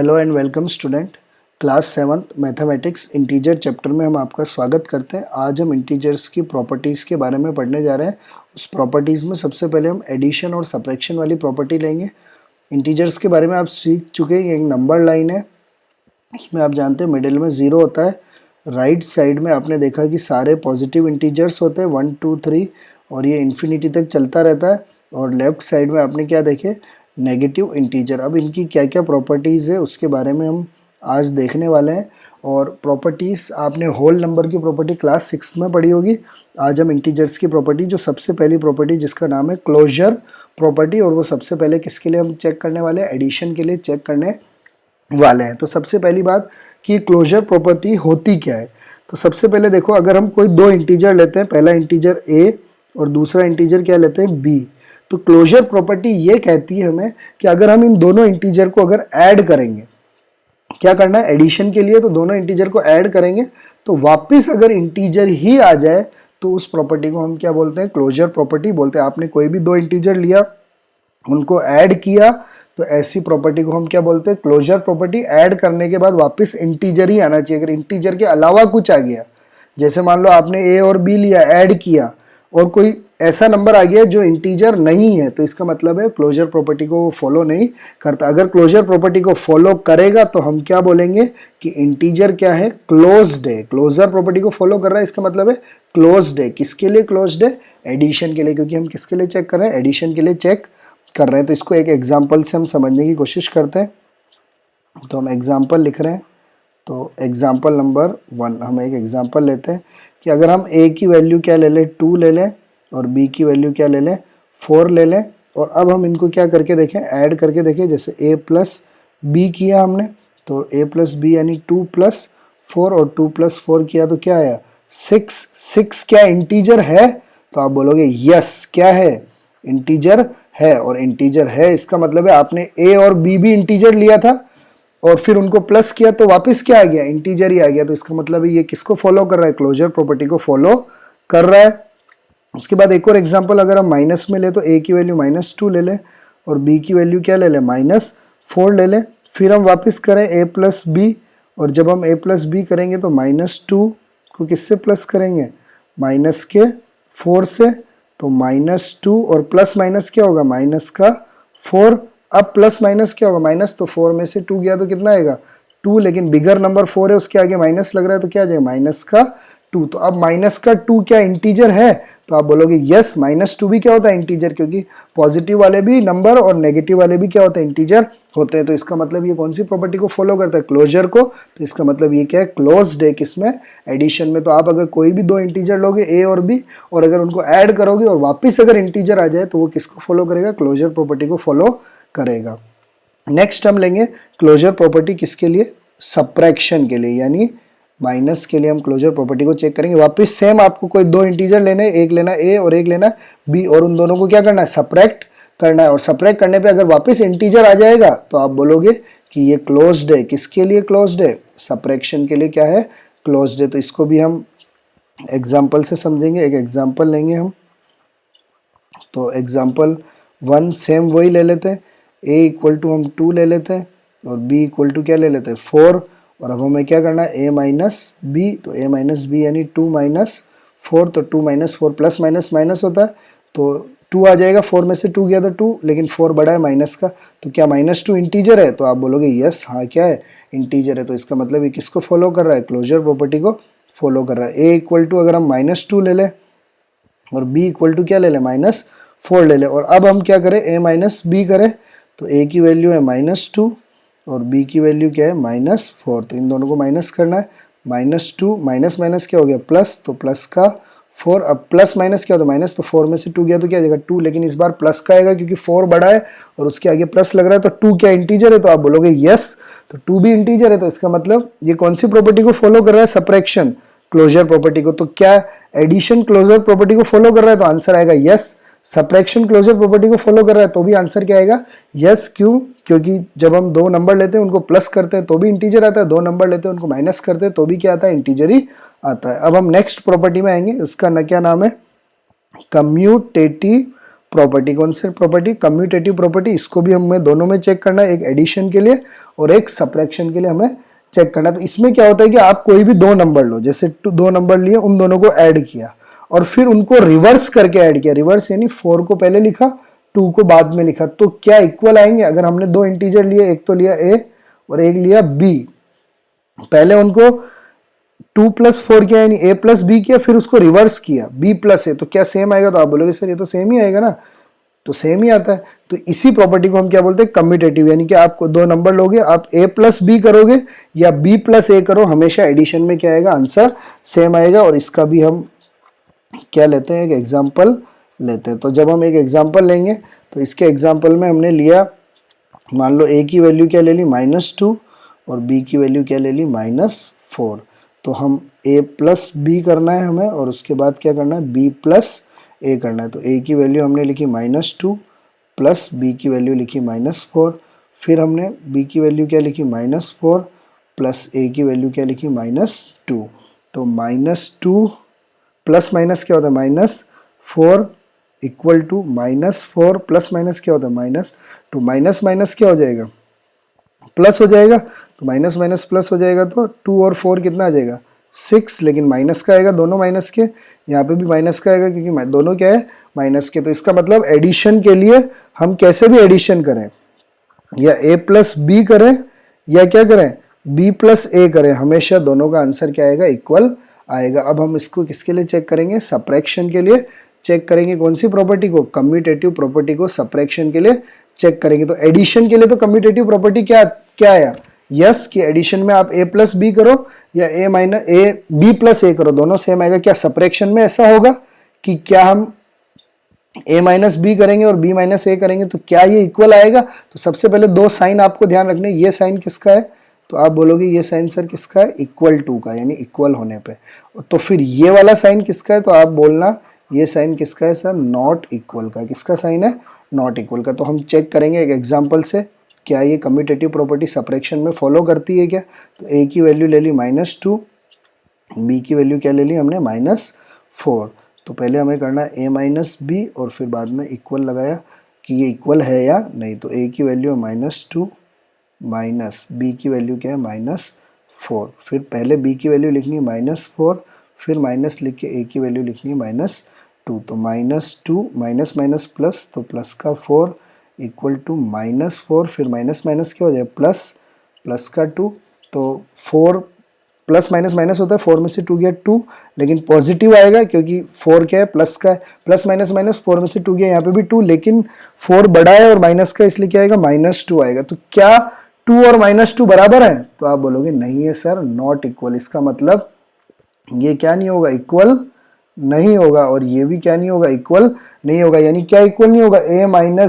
Hello and welcome student. Class 7th mathematics integer chapter में हम आपका स्वागत करते हैं। आज हम इंटीजर्स की प्रॉपर्टीज़ के बारे में पढ़ने जा रहे हैं। उस प्रॉपर्टीज़ में सबसे पहले हम एडिशन और सब्ट्रैक्शन वाली प्रॉपर्टी लेंगे। इंटीजर्स के बारे में आप सीख चुके हैं, एक नंबर लाइन है, उसमें आप जानते हैं मिडिल में 0 होता है। राइट साइड में आपने देखा कि सारे पॉजिटिव इंटीजर्स होते हैं 1 2 3 और ये इन्फिनिटी तक चलता रहता है। और लेफ्ट साइड में आपने क्या देखे, नेगेटिव इंटीजर। अब इनकी क्या क्या प्रॉपर्टीज़ है उसके बारे में हम आज देखने वाले हैं। और प्रॉपर्टीज़ आपने होल नंबर की प्रॉपर्टी क्लास 6 में पढ़ी होगी। आज हम इंटीजर्स की प्रॉपर्टी, जो सबसे पहली प्रॉपर्टी जिसका नाम है क्लोजर प्रॉपर्टी, और वो सबसे पहले किसके लिए हम चेक करने वाले हैं, एडिशन के लिए चेक करने वाले हैं। तो सबसे पहली बात कि क्लोजर प्रॉपर्टी होती क्या है। तो सबसे पहले देखो, अगर हम कोई दो इंटीजर लेते हैं, पहला इंटीजर a और दूसरा इंटीजर क्या लेते हैं b, तो क्लोजर प्रॉपर्टी ये कहती है हमें कि अगर हम इन दोनों इंटीजर को अगर ऐड करेंगे, क्या करना है एडिशन के लिए, तो दोनों इंटीजर को ऐड करेंगे तो वापस अगर इंटीजर ही आ जाए तो उस प्रॉपर्टी को हम क्या बोलते हैं, क्लोजर प्रॉपर्टी बोलते हैं। आपने कोई भी दो इंटीजर लिया, उनको ऐड किया, तो ऐसी प्रॉपर्टी को हम क्या बोलते हैं, क्लोजर प्रॉपर्टी। ऐड करने के बाद वापस इंटीजर ही आना चाहिए। अगर इंटीजर के अलावा कुछ आ गया, जैसे मान लो आपने ए और बी लिया, ऐड किया, और कोई ऐसा नंबर आ गया जो इंटीजर नहीं है, तो इसका मतलब है क्लोजर प्रॉपर्टी को वो फॉलो नहीं करता। अगर क्लोजर प्रॉपर्टी को फॉलो करेगा तो हम क्या बोलेंगे कि इंटीजर क्या है, क्लोज्ड है। क्लोजर प्रॉपर्टी को फॉलो कर रहा है, इसका मतलब है क्लोज्ड है। किसके लिए क्लोज्ड है, एडिशन के लिए, क्योंकि हम किसके लिए चेक कर रहे हैं, एडिशन के लिए चेक कर रहे हैं। तो इसको एक एग्जाम्पल से हम समझने की कोशिश करते हैं। तो हम एग्जाम्पल लिख रहे हैं। तो एग्जाम्पल नंबर 1, हम एक एग्जाम्पल लेते हैं कि अगर हम a की वैल्यू क्या ले लें, 2 ले लें, और b की वैल्यू क्या ले लें, 4 ले लें। और अब हम इनको क्या करके देखें, ऐड करके देखें। जैसे a प्लस बी किया हमने, तो a प्लस बी यानी 2 प्लस 4, और 2 प्लस 4 किया तो क्या आया, 6। 6 क्या इंटीजर है, तो आप बोलोगे यस, क्या है, इंटीजर है। और इंटीजर है इसका मतलब है आपने a और b भी इंटीजर लिया था और फिर उनको प्लस किया तो वापस क्या आ गया, इंटीजर ही आ गया। तो इसका मतलब है ये किसको फॉलो कर रहा है, क्लोजर प्रॉपर्टी को फॉलो कर रहा है। उसके बाद एक और एग्जांपल, अगर हम माइनस में ले तो a की वैल्यू -2 ले लें और b की वैल्यू क्या ले लें, -4 ले लें। फिर हम वापस करें a प्लस बी, और जब हम a प्लस बी करेंगे तो -2 को किससे प्लस करेंगे, माइनस के 4 से, तो -2 और प्लस माइनस क्या होगा, माइनस का 4। अब प्लस माइनस क्या होगा, माइनस, तो 4 में से 2 गया तो कितना आएगा, 2, लेकिन बिगर नंबर 4 है, उसके आगे माइनस लग रहा है तो क्या आ जाएगा, माइनस का 2। तो अब माइनस का 2 क्या इंटीजर है, तो आप बोलोगे यस, -2 भी क्या होता है, इंटीजर, क्योंकि पॉजिटिव वाले भी नंबर और नेगेटिव वाले भी क्या होते हैं, इंटीजर होते हैं। तो इसका मतलब ये कौन सी प्रॉपर्टी को फॉलो करता है, क्लोजर को। तो इसका मतलब ये क्या है, क्लोज्ड है, किसमें, एडिशन में। तो आप अगर कोई भी दो इंटीजर लोगे a और b, और अगर उनको ऐड करोगे और वापस अगर इंटीजर आ जाए तो वो किसको फॉलो करेगा, क्लोजर प्रॉपर्टी को फॉलो करेगा। नेक्स्ट हम लेंगे क्लोजर प्रॉपर्टी किसके लिए, सब्ट्रैक्शन के लिए, यानी माइनस के लिए हम क्लोजर प्रॉपर्टी को चेक करेंगे। वापस सेम आपको कोई दो इंटीजर लेने, एक लेना a और एक लेना b, और उन दोनों को क्या करना है, सब्ट्रैक्ट करना है। और सब्ट्रैक्ट करने पे अगर वापस इंटीजर आ जाएगा तो आप बोलोगे कि ये क्लोज्ड है। किसके लिए क्लोज्ड है, सब्ट्रैक्शन के लिए क्या है, क्लोज्ड है। तो इसको भी हम एग्जाम्पल से समझेंगे। एक एग्जाम्पल लेंगे हम। तो एग्जाम्पल 1 सेम वही ले लेते हैं, a इक्वल टू हम 2 ले लेते हैं और b इक्वल टू क्या ले लेते हैं, 4। और अब हमें क्या करना है, a माइनस बी, तो a माइनस बी यानी 2 माइनस 4, तो 2 माइनस 4, प्लस माइनस माइनस होता है तो 2 आ जाएगा, 4 में से 2 गया तो 2, लेकिन 4 बड़ा है माइनस का, तो क्या -2 इंटीजर है, तो आप बोलोगे यस, हाँ क्या है, इंटीजर है। तो इसका मतलब ये किसको फॉलो कर रहा है, क्लोजर प्रॉपर्टी को फॉलो कर रहा है। a इक्वल टू अगर हम -2 ले लें और b इक्वल टू क्या ले लें, -4 ले लें। और अब हम क्या करें, a माइनस बी करें, तो a की वैल्यू है -2 और b की वैल्यू क्या है, -4। तो इन दोनों को माइनस करना है, -2 माइनस माइनस क्या हो गया, प्लस, तो प्लस का 4। अब प्लस माइनस क्या होता है, माइनस, तो 4 में से 2 गया तो क्या आ जाएगा, 2, लेकिन इस बार प्लस का आएगा क्योंकि 4 बड़ा है और उसके आगे प्लस लग रहा है। तो 2 क्या इंटीजर है, तो आप बोलोगे यस, तो 2 भी इंटीजर है। तो इसका मतलब ये कौन सी प्रॉपर्टी को फॉलो कर रहा है, सब्ट्रैक्शन क्लोजर प्रॉपर्टी को। तो क्या एडिशन क्लोजर प्रॉपर्टी को फॉलो कर रहा है, तो आंसर आएगा यस। सब्ट्रैक्शन क्लोजर प्रॉपर्टी को फॉलो कर रहा है तो भी आंसर क्या आएगा, यस। क्यों, क्योंकि जब हम दो नंबर लेते हैं उनको प्लस करते हैं तो भी इंटीजर आता है, दो नंबर लेते हैं उनको माइनस करते हैं तो भी क्या आता है, इंटीजर ही आता है। अब हम नेक्स्ट प्रॉपर्टी में आएंगे, उसका क्या नाम है, कम्यूटेटिव प्रॉपर्टी। कौन सी प्रॉपर्टी? Commutative property. इसको भी हमें दोनों में चेक करना है, एक एडिशन के लिए और एक सब्ट्रैक्शन के लिए हमें चेक करना है। तो इसमें क्या होता है कि आप कोई भी दो नंबर लो, जैसे दो नंबर लिए, उन दोनों को ऐड किया और फिर उनको रिवर्स करके ऐड किया। रिवर्स यानी 4 को पहले लिखा, 2 को बाद में लिखा, तो क्या इक्वल आएंगे? अगर हमने दो इंटीजर लिए, एक तो लिया a और एक लिया b, पहले उनको 2 + 4 किया यानी a + b किया, फिर उसको रिवर्स किया b + a, तो क्या सेम आएगा? तो आप बोलोगे सर ये तो सेम ही आएगा ना, तो सेम ही आता है। तो इसी प्रॉपर्टी को हम क्या बोलते हैं? कम्यूटेटिव। यानी कि आप दो नंबर लोगे, आप a + b करोगे या b + a करो, हमेशा एडिशन में क्या आएगा? आंसर सेम आएगा। और इसका भी हम क्या लेते हैं? एक एग्जाम्पल लेते हैं। तो जब हम एक एग्जाम्पल लेंगे तो इसके एग्जाम्पल में हमने लिया, मान लो a की वैल्यू क्या ले ली? -2 और b की वैल्यू क्या ले ली? -4। तो हम a + b करना है हमें और उसके बाद क्या करना है? b + a करना है। तो a की वैल्यू हमने लिखी -2 प्लस b की वैल्यू लिखी -4, फिर हमने b की वैल्यू क्या लिखी? -4 प्लस a की वैल्यू क्या लिखी? -2। तो -2 प्लस माइनस क्या होता है? -4 इक्वल टू -4 प्लस माइनस क्या होता है? -2। माइनस माइनस क्या हो जाएगा? प्लस हो जाएगा। तो माइनस माइनस प्लस हो जाएगा, तो 2 और 4 कितना आ जाएगा? 6, लेकिन माइनस का आएगा, दोनों माइनस के। यहाँ पे भी माइनस का आएगा क्योंकि दोनों क्या है? माइनस के। तो इसका मतलब एडिशन के लिए हम कैसे भी एडिशन करें, या a + b करें या क्या करें? b + a करें, हमेशा दोनों का आंसर क्या आएगा? इक्वल आएगा। अब हम इसको किसके लिए चेक करेंगे? सब्ट्रैक्शन के लिए चेक करेंगे। कौन सी प्रॉपर्टी को? कम्यूटेटिव प्रॉपर्टी को सब्ट्रैक्शन के लिए चेक करेंगे। तो एडिशन के लिए तो कम्यूटेटिव प्रॉपर्टी क्या क्या आया? यस, कि एडिशन में आप a + b करो या b + a करो, दोनों सेम आएगा। क्या सब्ट्रैक्शन में ऐसा होगा कि क्या हम a - b करेंगे और b - a करेंगे तो क्या ये इक्वल आएगा? तो सबसे पहले दो साइन आपको ध्यान रखने, ये साइन किसका है? तो आप बोलोगे ये साइन सर किसका है? =2 का, यानी इक्वल होने पे। तो फिर ये वाला साइन किसका है? तो आप बोलना ये साइन किसका है सर? नॉट इक्वल का। किसका साइन है? नॉट इक्वल का। तो हम चेक करेंगे एक एग्जाम्पल से, क्या ये कम्यूटेटिव प्रॉपर्टी सब्ट्रैक्शन में फॉलो करती है क्या? तो a की वैल्यू ले ली -2, b की वैल्यू क्या ले ली हमने? -4। तो पहले हमें करना है a - b और फिर बाद में इक्वल लगाया कि ये इक्वल है या नहीं। तो a की वैल्यू है -2 माइनस b की वैल्यू क्या है? -4। फिर पहले b की वैल्यू लिखनी है -4, फिर माइनस लिख के a की वैल्यू लिखनी है -2। तो -2 माइनस माइनस प्लस, तो प्लस का 4 इक्वल टू -4, फिर माइनस माइनस क्या हो जाए? प्लस, प्लस का 2। तो 4 प्लस माइनस माइनस होता है, 4 में से 2 गया 2, लेकिन पॉजिटिव आएगा क्योंकि 4 क्या है? प्लस का है। प्लस माइनस माइनस 4 में से 2 गया, यहाँ पे भी 2, लेकिन 4 बड़ा है और माइनस का, इसलिए क्या आएगा? -2 आएगा। तो क्या 2 और -2 बराबर है? तो आप बोलोगे नहीं है सर, नॉट इक्वल। इसका मतलब ये क्या नहीं होगा? इक्वल नहीं होगा। और ये भी क्या नहीं होगा? इक्वल नहीं होगा। यानी क्या इक्वल नहीं होगा? a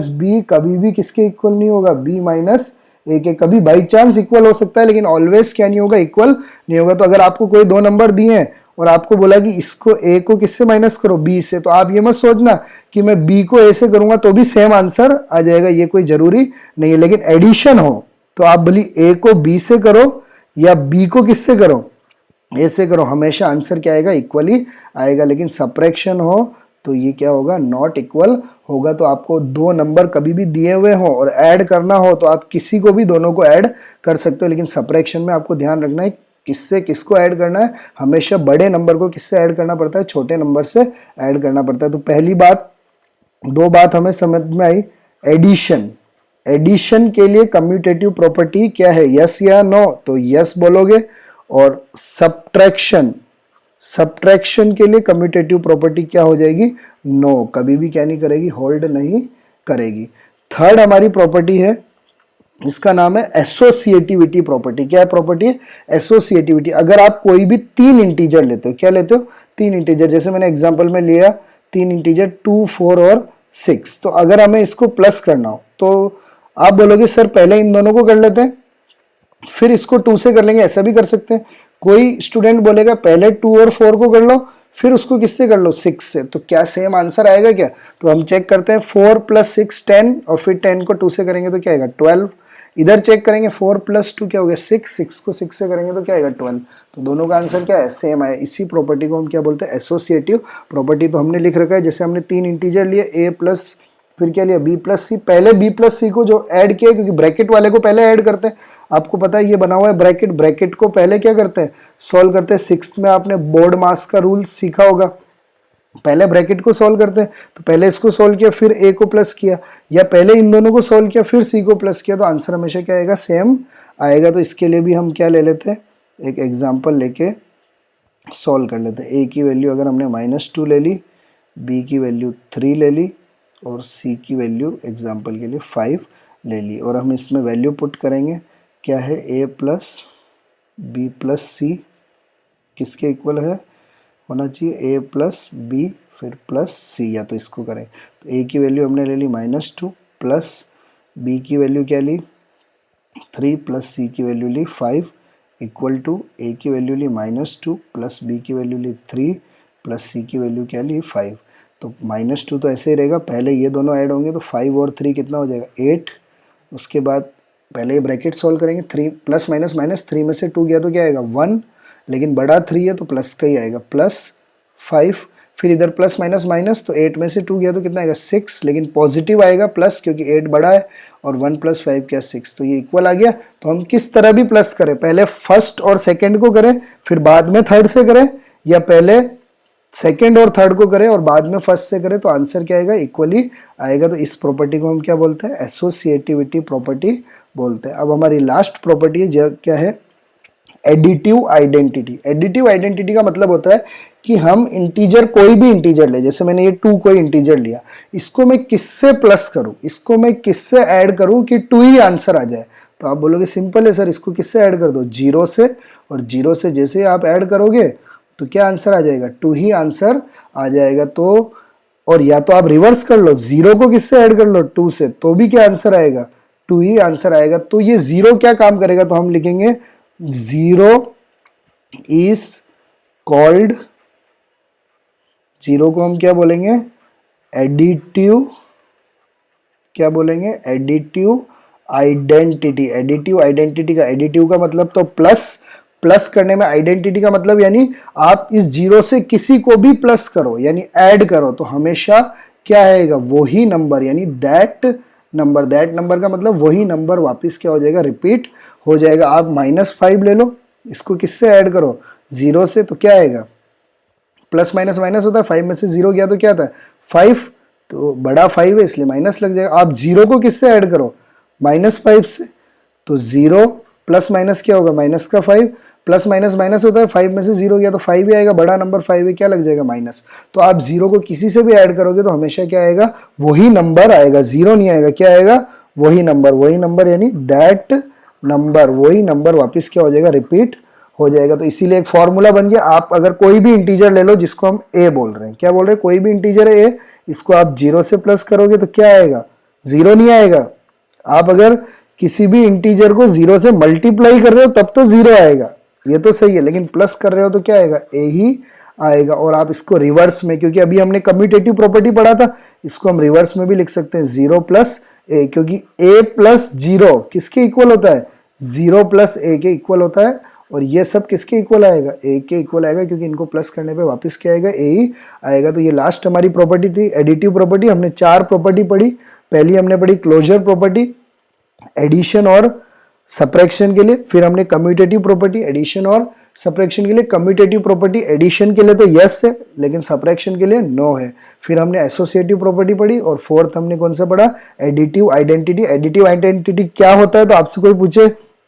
- b कभी भी किसके इक्वल नहीं होगा? b - a के। कभी बाई चांस इक्वल हो सकता है, लेकिन ऑलवेज क्या नहीं होगा? इक्वल नहीं होगा। तो अगर आपको कोई दो नंबर दिए हैं और आपको बोला कि इसको a को किससे माइनस करो? b से, तो आप ये मत सोचना कि मैं b को a से करूंगा तो भी सेम आंसर आ जाएगा, ये कोई जरूरी नहीं है। लेकिन एडिशन हो तो आप भली a को b से करो या b को किससे करो? ऐसे करो, हमेशा आंसर क्या आएगा? इक्वल ही आएगा। लेकिन सब्ट्रैक्शन हो तो ये क्या होगा? नॉट इक्वल होगा। तो आपको दो नंबर कभी भी दिए हुए हो और ऐड करना हो तो आप किसी को भी दोनों को ऐड कर सकते हो, लेकिन सब्ट्रैक्शन में आपको ध्यान रखना है किससे किसको ऐड करना है। हमेशा बड़े नंबर को किससे ऐड करना पड़ता है? छोटे नंबर से ऐड करना पड़ता है। तो पहली बात, दो बात हमें समझ में आई। एडिशन, एडिशन के लिए कम्यूटेटिव प्रॉपर्टी क्या है? यस या नो? तो यस बोलोगे। और सब्ट्रैक्शन, सब्ट्रैक्शन के लिए कम्यूटेटिव प्रॉपर्टी क्या हो जाएगी? नो, कभी भी क्या नहीं करेगी? होल्ड नहीं करेगी। थर्ड हमारी प्रॉपर्टी है, इसका नाम है एसोसिएटिविटी प्रॉपर्टी। क्या प्रॉपर्टी है? एसोसिएटिविटी। अगर आप कोई भी तीन इंटीजर लेते हो, क्या लेते हो? तीन इंटीजर। जैसे मैंने एग्जांपल में लिया तीन इंटीजर 2, 4 और 6। तो अगर हमें इसको प्लस करना हो तो आप बोलोगे सर पहले इन दोनों को कर लेते हैं फिर इसको 2 से कर लेंगे, ऐसा भी कर सकते हैं। कोई स्टूडेंट बोलेगा पहले 2 और 4 को कर लो फिर उसको किससे कर लो? 6 से। तो क्या सेम आंसर आएगा क्या? तो हम चेक करते हैं। 4 + 6 10 और फिर 10 को 2 से करेंगे तो क्या आएगा? 12। इधर चेक करेंगे 4 + 2 क्या हो गया? 6, 6 को 6 से करेंगे तो क्या आएगा? 12। तो दोनों का आंसर क्या है? सेम आया। इसी प्रॉपर्टी को हम क्या बोलते हैं? Associative property. तो हमने लिख रखा है, जैसे हमने तीन इंटीजर लिए a + फिर क्या लिया बी प्लस सी, पहले बी प्लस सी को जो ऐड किया क्योंकि ब्रैकेट वाले को पहले ऐड करते हैं, आपको पता है ये बना हुआ है ब्रैकेट, ब्रैकेट को पहले क्या करते हैं सॉल्व करते हैं। सिक्स्थ में आपने बोर्ड मास का रूल सीखा होगा, पहले ब्रैकेट को सॉल्व करते हैं, तो पहले इसको सॉल्व किया फिर ए को प्लस किया, या पहले इन दोनों को सॉल्व किया फिर सी को प्लस किया, तो आंसर हमेशा क्या आएगा सेम आएगा। तो इसके लिए भी हम क्या ले लेते हैं, एक एग्जांपल लेके सॉल्व कर लेते हैं। ए की वैल्यू अगर हमने -2 ले ली, बी की वैल्यू 3 ले ली और सी की वैल्यू एग्जांपल के लिए 5 ले ली, और हम इसमें वैल्यू पुट करेंगे क्या है ए प्लस बी प्लस सी किसके इक्वल है होना चाहिए, ए प्लस बी फिर प्लस सी, या तो इसको करें तो ए की वैल्यू हमने ले ली -2 प्लस बी की वैल्यू क्या ली 3 प्लस सी की वैल्यू ली 5 इक्वल टू ए की वैल्यू ली -2 प्लस बी की वैल्यू ली 3 प्लस सी की वैल्यू क्या ली 5। तो -2 तो ऐसे ही रहेगा, पहले ये दोनों ऐड होंगे तो 5 और 3 कितना हो जाएगा 8, उसके बाद पहले ये ब्रैकेट सॉल्व करेंगे, 3 प्लस माइनस माइनस 3 में से 2 गया तो क्या आएगा 1, लेकिन बड़ा 3 है तो प्लस का ही आएगा +5, फिर इधर प्लस माइनस माइनस तो 8 में से 2 गया तो कितना आएगा 6, लेकिन पॉजिटिव आएगा प्लस क्योंकि 8 बड़ा है और 1 + 5 क्या 6, तो ये इक्वल आ गया। तो हम किस तरह भी प्लस करें, पहले फर्स्ट और सेकंड को करें फिर बाद में थर्ड से करें, या पहले सेकंड और थर्ड को करें और बाद में फर्स्ट से करें, तो आंसर क्या आएगा इक्वली आएगा। तो इस प्रॉपर्टी को हम क्या बोलते हैं एसोसिएटिविटी प्रॉपर्टी बोलते हैं। अब हमारी लास्ट प्रॉपर्टी क्या है एडिटिव आइडेंटिटी। एडिटिव आइडेंटिटी का मतलब होता है कि हम इंटीजर कोई भी इंटीजर ले, जैसे मैंने ये 2 कोई इंटीजर लिया, इसको मैं किससे प्लस करूं, इसको मैं किससे ऐड करूं कि 2 ही आंसर आ जाए, तो आप बोलोगे सिंपल है सर, इसको किससे ऐड कर दो 0 से, और 0 से जैसे आप ऐड करोगे तो क्या आंसर आ जाएगा 2 ही आंसर आ जाएगा। तो और या तो आप रिवर्स कर लो, 0 को किससे ऐड कर लो 2 से, तो भी क्या आंसर आएगा 2 ही आंसर आएगा। तो ये 0 क्या काम करेगा, तो हम लिखेंगे 0 इज कॉल्ड, 0 को हम क्या बोलेंगे एडिटिव, क्या बोलेंगे एडिटिव आइडेंटिटी। एडिटिव आइडेंटिटी का एडिटिव का मतलब तो प्लस करने में, आइडेंटिटी का मतलब यानी आप इस 0 से किसी को भी प्लस करो यानी ऐड करो तो हमेशा क्या आएगा वही नंबर, यानी दैट नंबर का मतलब वही नंबर वापस क्या हो जाएगा रिपीट हो जाएगा। आप -5 ले लो, इसको किससे ऐड करो 0 से, तो क्या आएगा प्लस माइनस माइनस होता है, 5 में से 0 गया तो क्या था 5, तो बड़ा 5 है इसलिए माइनस लग जाएगा। आप 0 को किससे ऐड करो -5 से, तो 0 प्लस माइनस क्या होगा माइनस का 5, प्लस माइनस माइनस होता है, 5 में से 0 गया तो 5 ही आएगा, बड़ा नंबर 5 है क्या लग जाएगा माइनस। तो आप 0 को किसी से भी ऐड करोगे तो हमेशा क्या आएगा वही नंबर आएगा, 0 नहीं आएगा, क्या आएगा वही नंबर यानी दैट नंबर, वही नंबर वापस क्या हो जाएगा रिपीट हो जाएगा। तो इसीलिए एक फॉर्मूला बन गया, आप अगर कोई भी इंटीजर ले लो जिसको हम ए बोल रहे हैं, क्या बोल रहे हैं कोई भी इंटीजर है ए, इसको आप 0 से प्लस करोगे तो क्या आएगा 0 नहीं आएगा। आप अगर किसी भी इंटीजर को 0 से मल्टीप्लाई कर रहे हो तब तो 0 आएगा, ये तो सही है, लेकिन प्लस कर रहे हो तो क्या आएगा ए ही आएगा। और आप इसको रिवर्स में, क्योंकि अभी हमने कम्यूटेटिव प्रॉपर्टी पढ़ा था, इसको हम रिवर्स में भी लिख सकते हैं 0 + a, क्योंकि a + 0 किसके इक्वल होता है 0 + a के इक्वल होता है, और ये सब किसके इक्वल आएगा a के इक्वल आएगा, क्योंकि इनको प्लस करने पे वापस क्या आएगा a ही आएगा। तो ये लास्ट हमारी प्रॉपर्टी थी एडिटिव प्रॉपर्टी। हमने 4 प्रॉपर्टी पढ़ी, पहली हमने पढ़ी क्लोजर प्रॉपर्टी एडिशन और सब्ट्रैक्शन के लिए, फिर हमने कम्यूटेटिव प्रॉपर्टी एडिशन और सब्ट्रैक्शन के लिए, कम्यूटेटिव प्रॉपर्टी एडिशन के लिए तो यस है लेकिन सब्ट्रैक्शन के लिए नो है। फिर हमने एसोसिएटिव प्रॉपर्टी पढ़ी, और फोर्थ हमने कौन सा पढ़ा एडिटिव आइडेंटिटी। एडिटिव आइडेंटिटी क्या होता है, तो आपसे कोई पूछे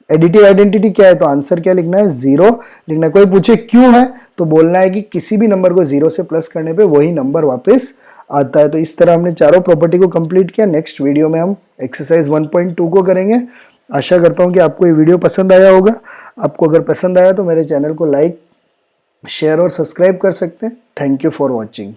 एडिटिव आइडेंटिटी क्या है तो आंसर क्या लिखना है 0 लिखना है। कोई पूछे क्यों है तो बोलना है कि किसी भी नंबर को 0 से प्लस करने पे वही नंबर वापस आता है। तो इस तरह हमने चारों प्रॉपर्टी को कंप्लीट किया। नेक्स्ट वीडियो में हम एक्सरसाइज 1.2 को करेंगे। आशा करता हूं कि आपको ये वीडियो पसंद आया होगा। आपको अगर पसंद आया तो मेरे चैनल को लाइक शेयर और सब्सक्राइब कर सकते हैं। Thank you for watching.